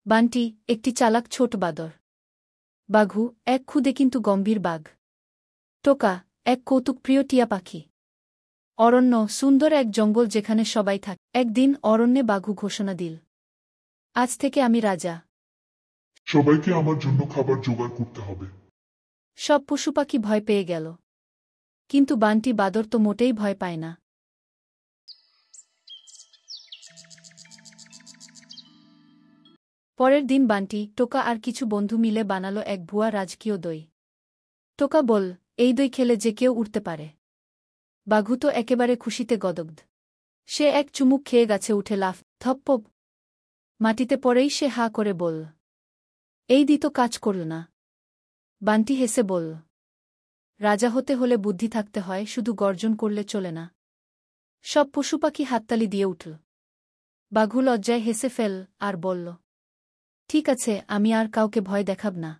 বান্টি একটি চালাক ছোট বাদর। বাঘু এক ক্ষুদে কিন্তু গম্ভীর বাঘ। টোকা এক কৌতুকপ্রিয় টিয়া পাখি। অরণ্য সুন্দর এক জঙ্গল যেখানে সবাই থাকে। একদিন অরণ্যে বাঘু ঘোষণা দিল, আজ থেকে আমি রাজা। সবাইকে আমার জন্য খাবার জোগাড় করতে হবে। সব পশুপাখি ভয় পেয়ে গেল, কিন্তু বান্টি বাদর তো মোটেই ভয় পায় না। পরের দিন বান্টি, টোকা আর কিছু বন্ধু মিলে বানালো এক ভুয়া রাজকীয় দই। টোকা বল, এই দই খেলে যে কেউ উঠতে পারে। বাঘু তো একেবারে খুশিতে গদগ্ধ। সে এক চুমুক খেয়ে গাছে উঠে লাফ থপ্পব মাটিতে পড়েই সে হা করে বলল, এই দি তো কাজ করল না। বান্টি হেসে বলল, রাজা হতে হলে বুদ্ধি থাকতে হয়, শুধু গর্জন করলে চলে না। সব পশুপাখি হাততালি দিয়ে উঠল। বাঘু লজ্জায় হেসে ফেল আর বলল, ঠিক আছে, আমি আর কাউকে ভয় দেখাব না।